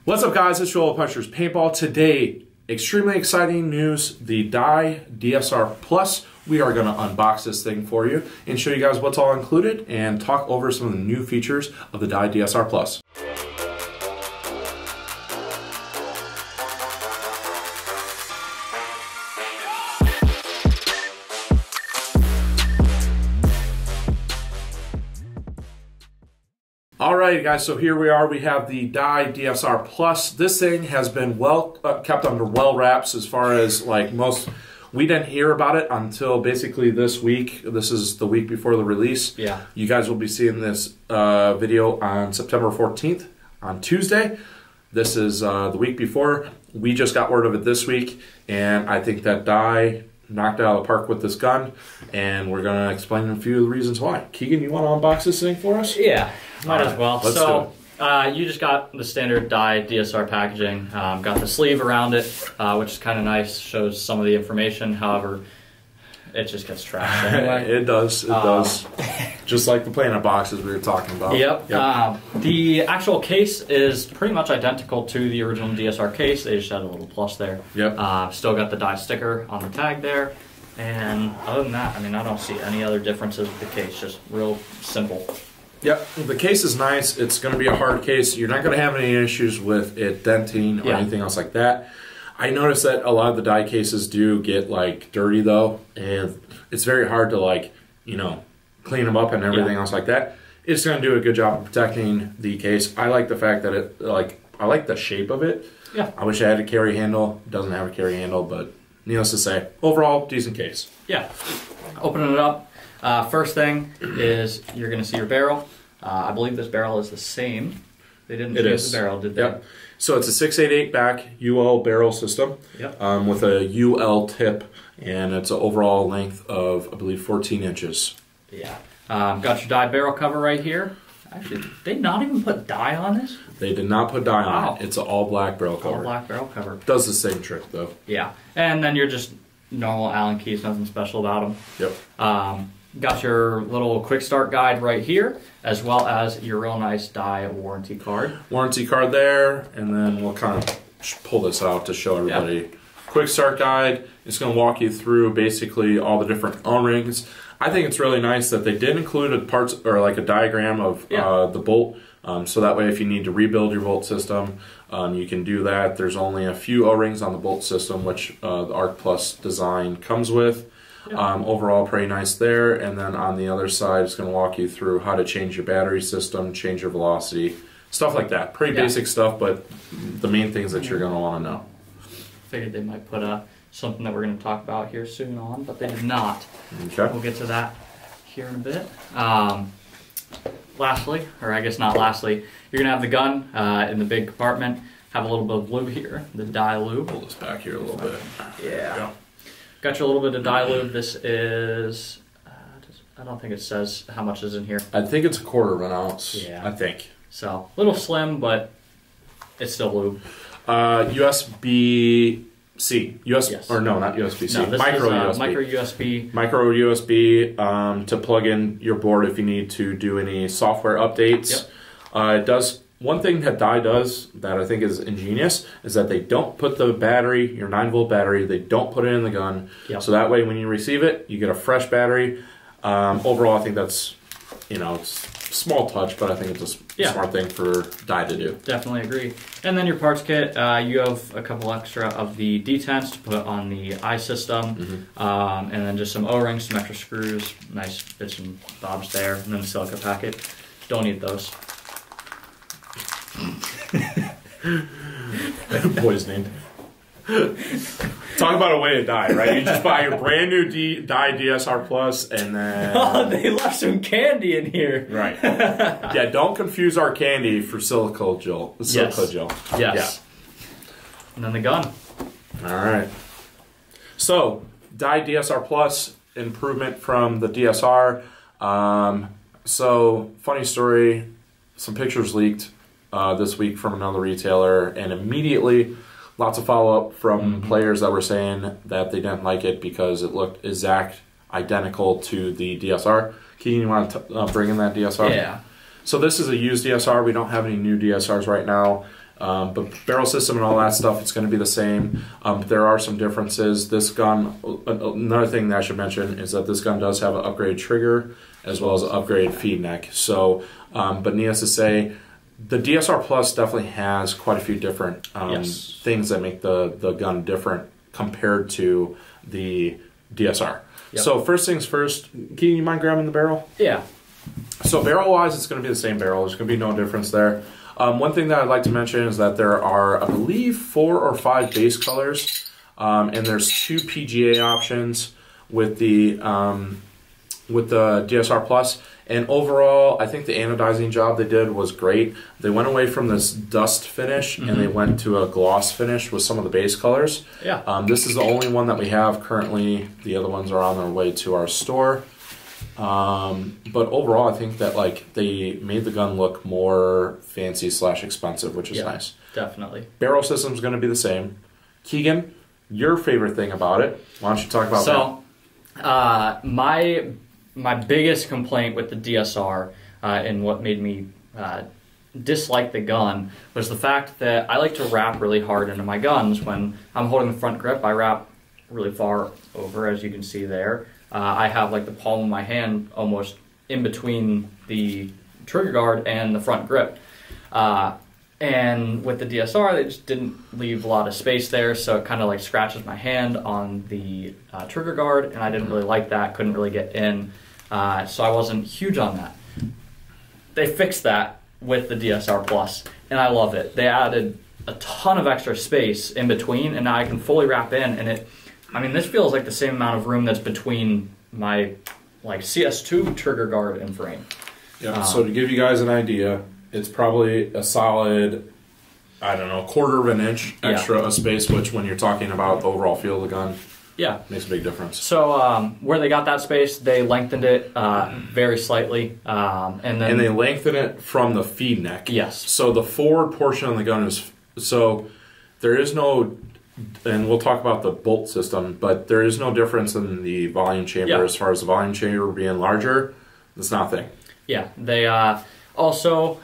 What's up, guys? It's Joel of Puncher's Paintball. Today, extremely exciting news, the Dye DSR Plus. We are going to unbox this thing for you and show you guys what's all included and talk over some of the new features of the Dye DSR Plus. Alright guys, so here we are. We have the Dye DSR Plus. This thing has been kept under well wraps as far as like most. We didn't hear about it until basically this week. This is the week before the release. Yeah. You guys will be seeing this video on September 14th on Tuesday. This is the week before. We just got word of it this week, and I think that Dye knocked it out of the park with this gun, and we're going to explain a few of the reasons why. Keegan, you want to unbox this thing for us? Yeah, might as well. So you just got the standard Dye DSR packaging. Got the sleeve around it, which is kind of nice. Shows some of the information. However, it just gets trashed anyway. It does. It does. Just like the planet boxes we were talking about. Yep. The actual case is pretty much identical to the original DSR case. They just had a little plus there. Yep. Still got the Dye sticker on the tag there. And other than that, I mean, I don't see any other differences with the case. Just real simple. Yep, the case is nice. It's going to be a hard case. You're not going to have any issues with it denting or anything else like that. I noticed that a lot of the Dye cases do get like dirty though, and it's very hard to like, you know, clean them up and everything else like that. It's going to do a good job of protecting the case. I like the fact that it, like, I like the shape of it. Yeah. I wish I had a carry handle. It doesn't have a carry handle, but needless to say, overall, decent case. Yeah. Opening it up. First thing is you're going to see your barrel. I believe this barrel is the same. They didn't change the barrel, did they? Yep. So it's a 688 back UL barrel system with a UL tip, and it's an overall length of, I believe, 14 inches. Yeah. Got your Dye barrel cover right here. Actually, did they not even put Dye on this? They did not put Dye on it. It's an all-black barrel cover. All-black barrel cover. Does the same trick, though. Yeah. And then you're just normal Allen keys, nothing special about them. Yep. Got your little quick start guide right here, as well as your real nice Dye warranty card. Warranty card there, and then we'll kind of pull this out to show everybody. Yep. Quick start guide. It's going to walk you through basically all the different O-rings. I think it's really nice that they did include a parts or like a diagram of the bolt, so that way if you need to rebuild your bolt system, you can do that. There's only a few O-rings on the bolt system, which the Arc Plus design comes with. Overall, pretty nice there. And then on the other side, it's going to walk you through how to change your battery system, change your velocity, stuff like that. Pretty basic stuff, but the main things that you're going to want to know. Figured they might put something that we're going to talk about here soon on, but they did not. Okay. We'll get to that here in a bit. Lastly, or I guess not lastly, you're going to have the gun in the big compartment. Have a little bit of lube here, the Dye lube. Pull this back here a little bit. Yeah. Got you a little bit of Dye lube. This is, I don't think it says how much is in here. I think it's a 1/4 ounce. Yeah. I think. So, a little slim, but it's still lube. USB-C. Or no, not USB-C. No, micro USB. Micro USB. Micro USB to plug in your board if you need to do any software updates. Yep. It does. One thing that Dye does that I think is ingenious is that they don't put the battery, your 9-volt battery, they don't put it in the gun. Yep. So that way when you receive it, you get a fresh battery. Overall, I think that's, you know, it's a small touch, but I think it's a smart thing for Dye to do. Definitely agree. And then your parts kit, you have a couple extra of the detents to put on the eye system, and then just some O-rings, some extra screws, nice bits and bobs there, and then the silica packet. Don't need those. Boy's named. Talk about a way to die, right? You just buy your brand new Dye DSR Plus, and then they left some candy in here. Right. Yeah, don't confuse our candy for silica gel. Silica gel. Yes. Yeah. And then the gun. All right. So Dye DSR Plus improvement from the DSR. So funny story. Some pictures leaked this week from another retailer, and immediately lots of follow-up from players that were saying that they didn't like it because it looked exact identical to the DSR. Keegan, you want to bring in that DSR? Yeah. So this is a used DSR. We don't have any new DSRs right now. But barrel system and all that stuff, it's going to be the same. There are some differences. This gun, another thing that I should mention is that this gun does have an upgraded trigger as well as an upgraded feed neck. So, but needless to say, the DSR Plus definitely has quite a few different things that make the gun different compared to the DSR. Yep. So first things first, can you mind grabbing the barrel? Yeah. So barrel-wise, it's going to be the same barrel. There's going to be no difference there. One thing that I'd like to mention is that there are, I believe, 4 or 5 base colors, and there's 2 PGA options with the DSR Plus. And overall, I think the anodizing job they did was great. They went away from this dust finish and they went to a gloss finish with some of the base colors. Yeah. This is the only one that we have currently. The other ones are on their way to our store. But overall, I think that like they made the gun look more fancy / expensive, which is nice. Definitely. Barrel system is going to be the same. Keegan, your favorite thing about it? Why don't you talk about that? My biggest complaint with the DSR and what made me dislike the gun was the fact that I like to wrap really hard into my guns. When I'm holding the front grip, I wrap really far over, as you can see there. I have like the palm of my hand almost in between the trigger guard and the front grip. And with the DSR, they just didn't leave a lot of space there, so it kind of like scratches my hand on the trigger guard, and I didn't really like that, couldn't really get in, so I wasn't huge on that. They fixed that with the DSR Plus, and I love it. They added a ton of extra space in between, and now I can fully wrap in, and this feels like the same amount of room that's between my like CS2 trigger guard and frame. Yeah, so to give you guys an idea, it's probably a solid, I don't know, 1/4 of an inch extra of space, which when you're talking about the overall feel of the gun, makes a big difference. So where they got that space, they lengthened it very slightly. And they lengthened it from the feed neck. Yes. So the forward portion of the gun is, so there is no, and we'll talk about the bolt system, but there is no difference in the volume chamber as far as the volume chamber being larger. It's nothing. Yeah, they also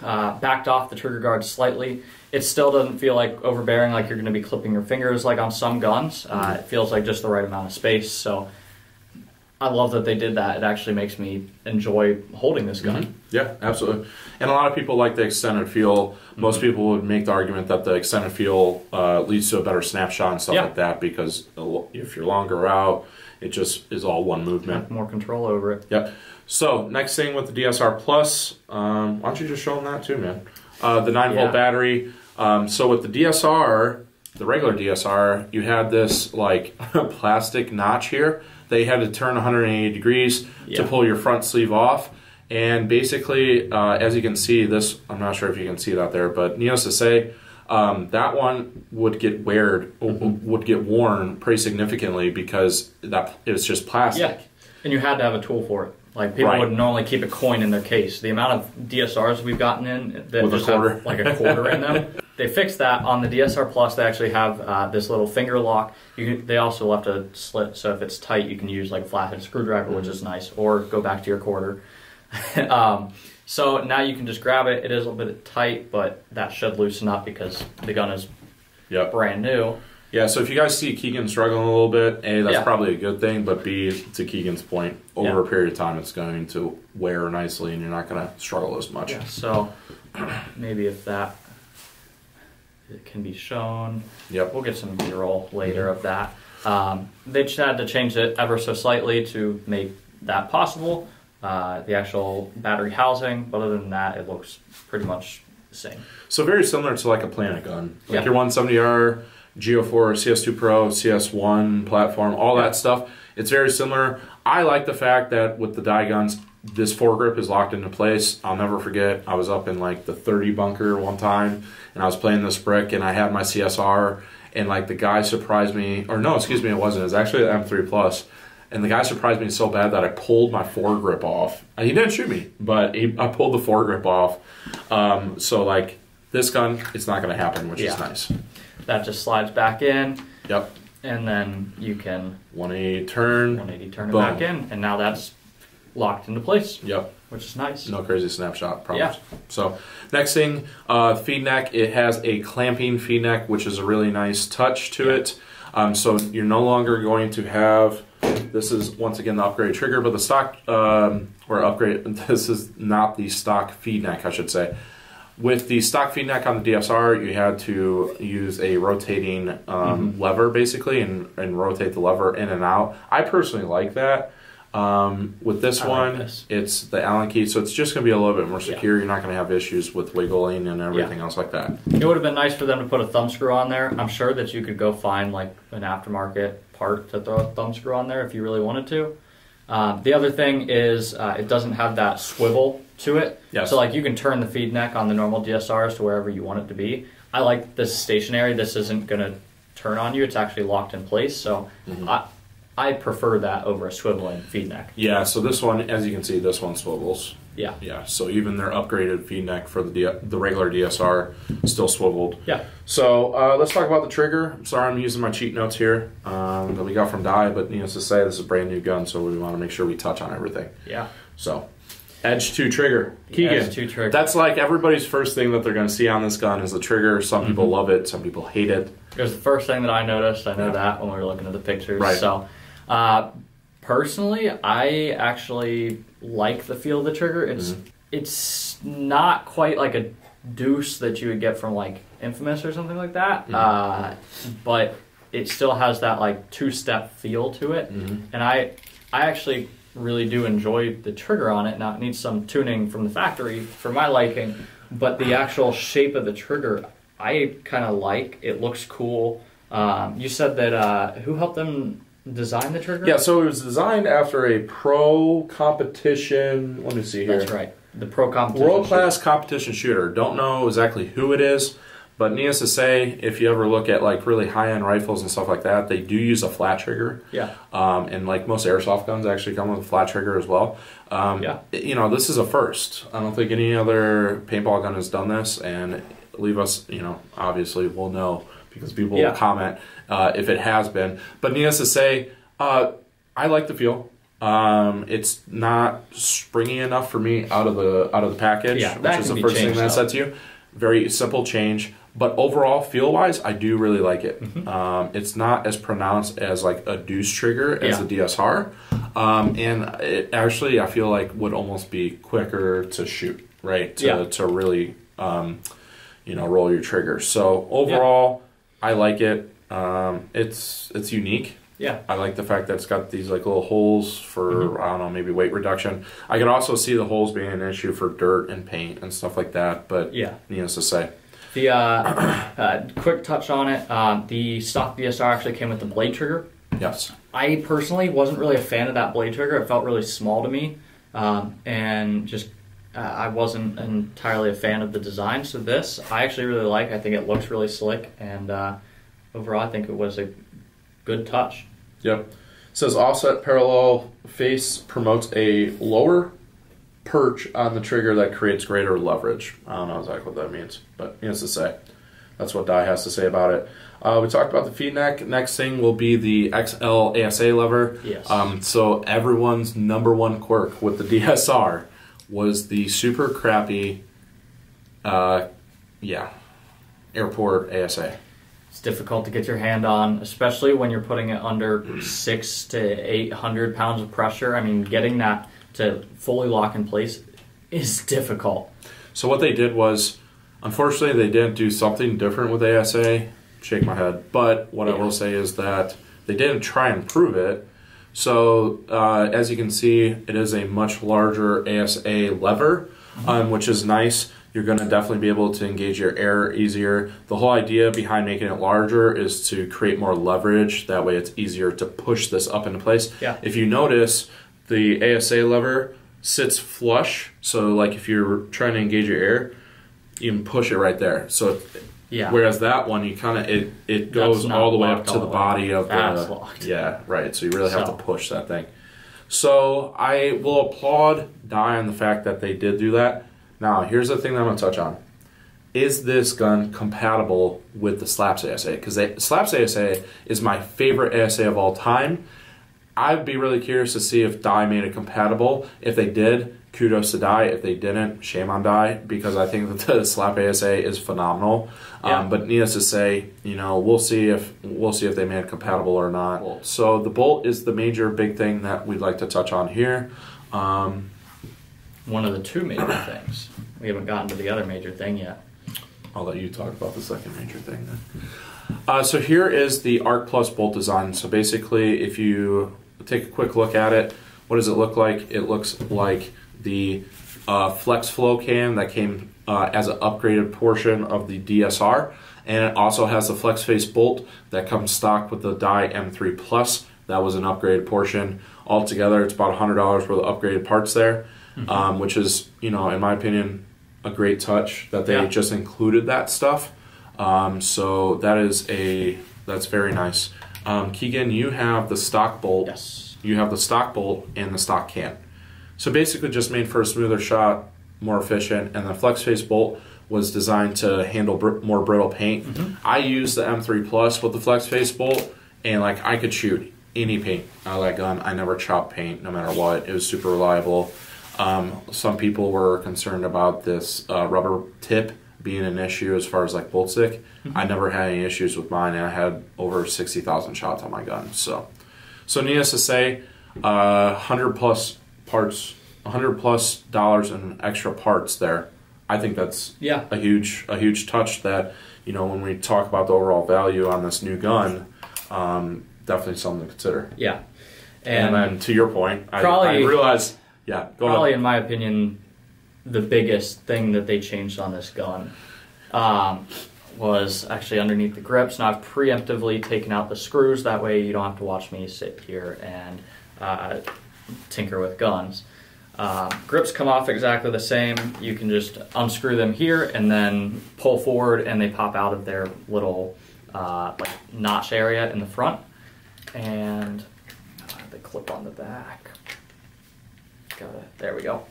backed off the trigger guard slightly. It still doesn't feel like overbearing, like you're going to be clipping your fingers like on some guns. It feels like just the right amount of space. So I love that they did that. It actually makes me enjoy holding this gun. Yeah, absolutely. And a lot of people like the extended feel. Most people would make the argument that the extended feel leads to a better snapshot and stuff like that, because if you're longer out, it just is all one movement. More control over it. Yep. So next thing with the DSR Plus, why don't you just show them that too, man? The 9-volt battery. So with the DSR, the regular DSR, you had this like plastic notch here. They had to turn 180 degrees to pull your front sleeve off. And basically, as you can see, this, I'm not sure if you can see it out there, but needless to say, that one would get worn pretty significantally because that it's just plastic. Yeah, and you had to have a tool for it. Like people would normally keep a coin in their case. The amount of DSRs we've gotten in that with just have like a quarter in them. They fixed that on the DSR Plus. They actually have this little finger lock. They also left a slit, so if it's tight, you can use like a flathead screwdriver, which is nice, or go back to your quarter. So now you can just grab it. It is a little bit tight, but that should loosen up because the gun is brand new. Yeah, so if you guys see Keegan struggling a little bit, A, that's probably a good thing, but B, to Keegan's point, over a period of time it's going to wear nicely and you're not going to struggle as much. Yeah, so maybe if that it can be shown. Yep. We'll get some B-roll later of that. They just had to change it ever so slightly to make that possible. The actual battery housing, but other than that, it looks pretty much the same. So very similar to like a Planet gun. Like your 170R, Geo4, CS2 Pro, CS1 platform, all that stuff. It's very similar. I like the fact that with the Dye guns, this foregrip is locked into place. I'll never forget, I was up in like the 30 bunker one time, and I was playing this brick, and I had my CSR, and like the guy surprised me, or no, excuse me, it wasn't. It was actually the M3 Plus. And the guy surprised me so bad that I pulled my foregrip off. He didn't shoot me, but I pulled the foregrip off. So like this gun, it's not going to happen, which is nice. That just slides back in. Yep. And then you can 180 turn. 180 turn it back in, and now that's locked into place. Yep. Which is nice. No crazy snapshot problems. Yeah. So next thing, feed neck. It has a clamping feed neck, which is a really nice touch to it. So you're no longer going to have, this is once again the upgrade trigger, but the stock, this is not the stock feed neck, I should say. With the stock feed neck on the DSR, you had to use a rotating lever basically and rotate the lever in and out. I personally like that. With this one, it's the Allen key, so it's just going to be a little bit more secure. You're not going to have issues with wiggling and everything else like that. It would have been nice for them to put a thumb screw on there. I'm sure that you could go find like an aftermarket part to throw a thumb screw on there if you really wanted to. The other thing is it doesn't have that swivel to it. Yes. So like you can turn the feed neck on the normal DSRs to wherever you want it to be. I like this stationary. This isn't going to turn on you. It's actually locked in place. So I prefer that over a swiveling feed neck. Yeah, so this one, as you can see, this one swivels. Yeah. Yeah, so even their upgraded feed neck for the regular DSR still swiveled. Yeah. So let's talk about the trigger. I'm sorry I'm using my cheat notes here that we got from Dye, but needless to say, this is a brand new gun, so we want to make sure we touch on everything. Yeah. So, Edge 2 trigger. Keegan. Edge 2 trigger. That's like everybody's first thing that they're going to see on this gun is the trigger. Some people love it, some people hate it. It was the first thing that I noticed. I know that when we were looking at the pictures. Right. So, personally, I actually like the feel of the trigger. It's not quite like a deuce that you would get from like Infamous or something like that, but it still has that like two-step feel to it, and I actually really do enjoy the trigger on it. Now it needs some tuning from the factory for my liking, but the actual shape of the trigger I kind of like. It looks cool. You said that who helped them design the trigger? Yeah, so it was designed after a pro competition. Let me see here. That's right. The pro competition. World-class competition shooter. Don't know exactly who it is, but needless to say, if you ever look at like really high-end rifles and stuff like that, they do use a flat trigger. Yeah. And like most airsoft guns actually come with a flat trigger as well. You know, this is a first. I don't think any other paintball gun has done this, and leave us, you know, obviously we'll know because people will comment if it has been. But needless to say, I like the feel. It's not springy enough for me out of the package, which is the first thing that I said to you. Very simple change, but overall, feel-wise, I do really like it. It's not as pronounced as like a deuce trigger as the DSR, and it actually I feel like would almost be quicker to shoot, right? To really, you know, roll your trigger. So overall, I like it. It's unique. Yeah. I like the fact that it's got these like little holes for, I don't know, maybe weight reduction. I could also see the holes being an issue for dirt and paint and stuff like that, but needless to say. The quick touch on it, the stock DSR actually came with the blade trigger. Yes. I personally wasn't really a fan of that blade trigger. It felt really small to me, and just I wasn't entirely a fan of the design. So this, I actually really like. I think it looks really slick, and overall I think it was a good touch. Yep. It says offset parallel face promotes a lower perch on the trigger that creates greater leverage. I don't know exactly what that means, but needless to say, that's what Dye has to say about it. We talked about the feed neck. Next thing will be the XL ASA lever. Yes. So everyone's number one quirk with the DSR was the super crappy, airport ASA. It's difficult to get your hand on, especially when you're putting it under 600 to 800 pounds of pressure. I mean, getting that to fully lock in place is difficult. So what they did was, unfortunately, they didn't do something different with ASA. Shake my head. But what I will say is that they didn't try and prove it. So as you can see, it is a much larger ASA lever, which is nice. You're going to definitely be able to engage your air easier. The whole idea behind making it larger is to create more leverage. That way it's easier to push this up into place. Yeah. If you notice, the ASA lever sits flush. So like if you're trying to engage your air, you can push it right there. So whereas that one, you kind of, it goes all the way up to the body of That's the... locked. Yeah, right. So you really have to push that thing. So I will applaud Dye on the fact that they did do that. Now, here's the thing that I'm going to touch on. Is this gun compatible with the Slaps ASA? Because Slaps ASA is my favorite ASA of all time. I'd be really curious to see if Dye made it compatible. If they did, kudos to Dye. If they didn't, shame on Dye, because I think that the Slap ASA is phenomenal. Yeah. But needless to say, you know, we'll see if they made it compatible or not. Bolt. So the bolt is the major big thing that we'd like to touch on here. One of the two major things. We haven't gotten to the other major thing yet. I'll let you talk about the second major thing then. So here is the Arc Plus bolt design. So basically, if you take a quick look at it, what does it look like? It looks like the Flex Flow cam that came as an upgraded portion of the DSR, and it also has the Flex Face bolt that comes stock with the Dye M3 Plus. That was an upgraded portion. Altogether, it's about $100 worth of upgraded parts there, which is, you know, in my opinion, a great touch that they just included that stuff. So that's very nice. Keegan, you have the stock bolt. Yes. You have the stock bolt and the stock can. So basically just made for a smoother shot, more efficient, and the Flex Face bolt was designed to handle more brittle paint. I used the M3 Plus with the Flex Face bolt, and like I could shoot any paint out of that gun. I never chopped paint no matter what. It was super reliable. Some people were concerned about this rubber tip being an issue as far as like bolt stick. I never had any issues with mine, and I had over 60,000 shots on my gun. So needless to say, 100 plus parts, $100+ in extra parts there. I think that's a huge touch that, you know, when we talk about the overall value on this new gun, definitely something to consider. Yeah. And then to your point, I realized, go probably ahead. in my opinion, the biggest thing that they changed on this gun was actually underneath the grips. Now I've preemptively taken out the screws, that way you don't have to watch me sit here and tinker with guns. Grips come off exactly the same. You can just unscrew them here and then pull forward, and they pop out of their little like notch area in the front, and they clip on the back. There we go.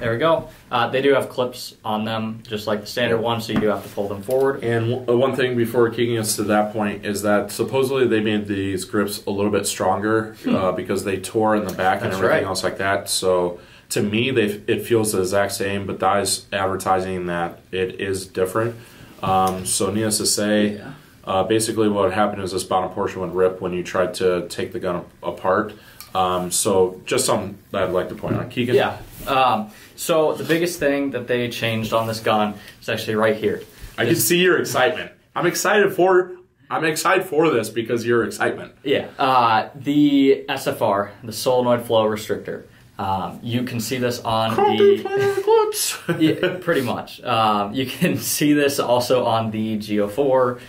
There we go. They do have clips on them, just like the standard one, so you do have to pull them forward. And one thing before kicking us to that point is that supposedly they made these grips a little bit stronger because they tore in the back and everything else like that. So to me, it feels the exact same, but Dye's advertising that it is different. So needless to say, basically what happened is this bottom portion would rip when you tried to take the gun apart. So just something that I'd like to point out. Keegan? Yeah. So the biggest thing that they changed on this gun is actually right here. I can see your excitement. I'm excited for this because of your excitement. Yeah. The SFR, the solenoid flow restrictor. You can see this on clips. Yeah, pretty much. You can see this also on the Geo4,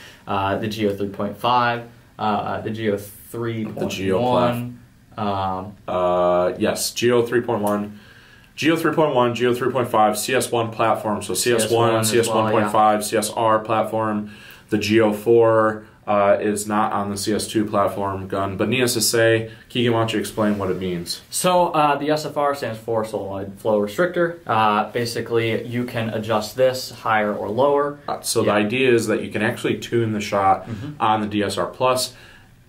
the Geo 3.5, the Geo 3.1. The Geo yes, Geo 3.1, Geo 3.1, Geo 3.5, CS1 platform, so CS1, CS1.5, CSR platform. The Geo 4 is not on the CS2 platform gun, but needless to say, Keegan, why don't you explain what it means? So the SFR stands for solenoid flow restrictor. Basically, you can adjust this higher or lower. So the idea is that you can actually tune the shot on the DSR Plus.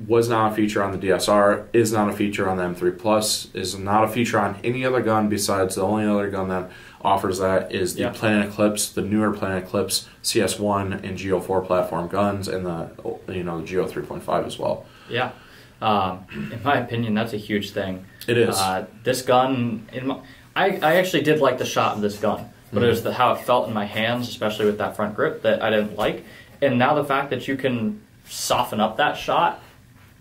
Was not a feature on the DSR, is not a feature on the M3 Plus, is not a feature on any other gun besides the only other gun that offers that is the Planet Eclipse, the newer Planet Eclipse CS1 and Geo 4 platform guns, and the the Geo 3.5 as well. Yeah, in my opinion, that's a huge thing. It is. This gun, I actually did like the shot of this gun, but it was how it felt in my hands, especially with that front grip, that I didn't like. And now the fact that you can soften up that shot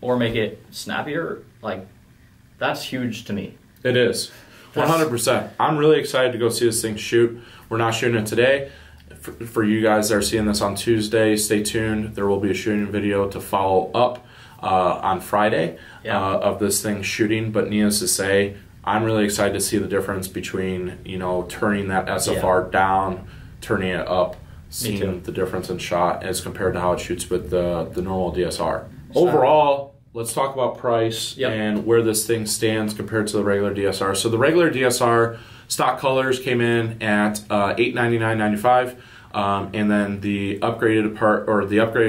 or make it snappier, like, that's huge to me. It is. 100%. I'm really excited to go see this thing shoot. We're not shooting it today. For you guys that are seeing this on Tuesday, stay tuned. There will be a shooting video to follow up on Friday of this thing shooting. But needless to say, I'm really excited to see the difference between, turning that SFR down, turning it up, seeing the difference in shot as compared to how it shoots with the normal DSR. Overall, let's talk about price and where this thing stands compared to the regular DSR. So the regular DSR stock colors came in at $899.95. And then the upgraded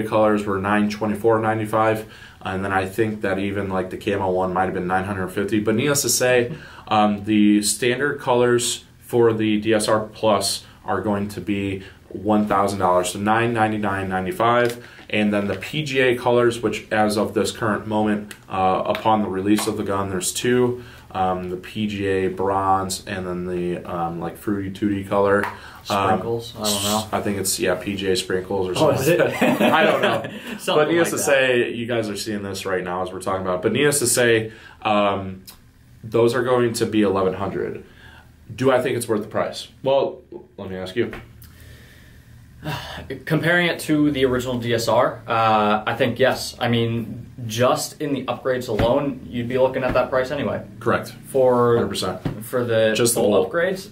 colors were $924.95. And then I think that even like the camo one might have been $950. But needless to say, the standard colors for the DSR Plus are going to be $1,000, so $999.95. And then the PGA colors, which as of this current moment, upon the release of the gun, there's two. The PGA bronze and then the like fruity tooty color. Sprinkles? I don't know. I think it's, PGA sprinkles or something. Oh, is it? I don't know. But needless to that. say, you guys are seeing this right now as we're talking about. But needless to say, those are going to be $1,100. Do I think it's worth the price? Well, let me ask you. Comparing it to the original DSR, I think yes. I mean, just in the upgrades alone, you'd be looking at that price anyway. Correct. For 100%. For the just full the upgrades,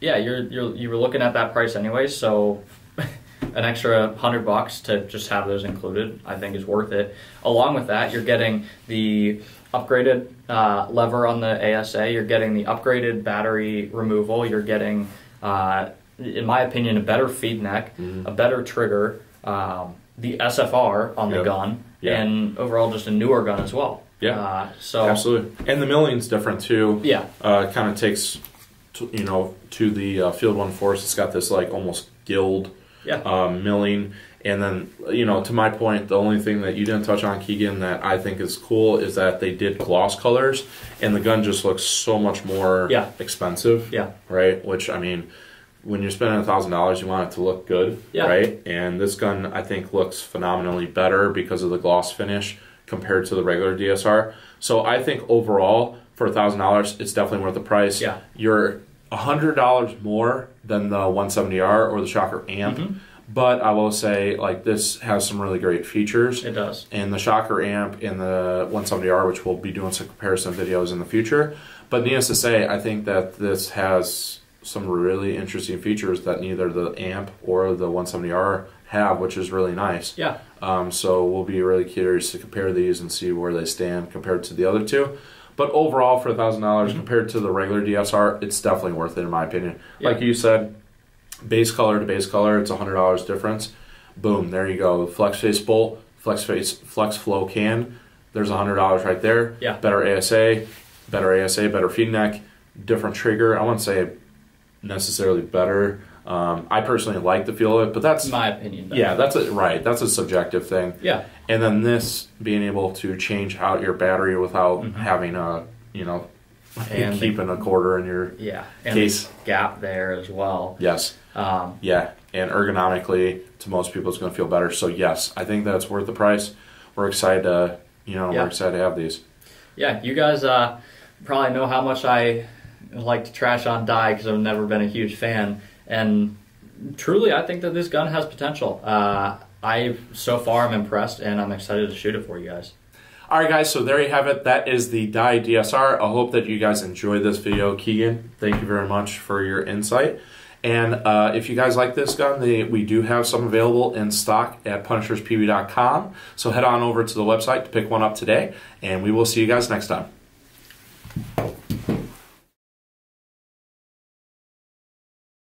yeah, you were looking at that price anyway. So an extra $100 to just have those included, I think, is worth it. Along with that, you're getting the upgraded lever on the ASA. You're getting the upgraded battery removal. You're getting in my opinion, a better feed neck, a better trigger, the SFR on the gun, and overall just a newer gun as well. Yeah, so absolutely. And the milling's different too. Yeah, kind of takes, to the Field 1 Force. It's got this like almost gilled milling. And then, to my point, the only thing that you didn't touch on, Keegan, that I think is cool is that they did gloss colors, and the gun just looks so much more expensive. Yeah. Right? Which, I mean, when you're spending $1,000, you want it to look good, right? And this gun, I think, looks phenomenally better because of the gloss finish compared to the regular DSR. So I think overall, for $1,000, it's definitely worth the price. Yeah. You're $100 more than the 170R or the Shocker Amp. But I will say, like, this has some really great features. It does. And the Shocker Amp and the 170R, which we'll be doing some comparison videos in the future. But needless to say, I think that this has some really interesting features that neither the Amp or the 170R have, which is really nice. Yeah. So we'll be really curious to compare these and see where they stand compared to the other two. But overall, for $1,000 compared to the regular DSR, it's definitely worth it in my opinion. Yeah. Like you said, base color to base color, it's $100 difference. Boom, there you go. Flex face bolt, flex flow can. There's $100 right there. Yeah. Better ASA, better feed neck, different trigger. I wouldn't say necessarily better. I personally like the feel of it, but that's my opinion. Yeah, that's a subjective thing. Yeah. And then this being able to change out your battery without having a and keeping a quarter in your case. The gap there as well. Yes. Yeah, and ergonomically, to most people, it's going to feel better. So yes, I think that's worth the price. We're excited to we're excited to have these. Yeah, you guys probably know how much I like to trash on Dye because I've never been a huge fan, and truly I think that this gun has potential. I so far am impressed, and I'm excited to shoot it for you guys. Alright guys, so there you have it. That is the Dye DSR. I hope that you guys enjoyed this video. Keegan, thank you very much for your insight. And if you guys like this gun, we do have some available in stock at punisherspb.com. So head on over to the website to pick one up today, and we will see you guys next time.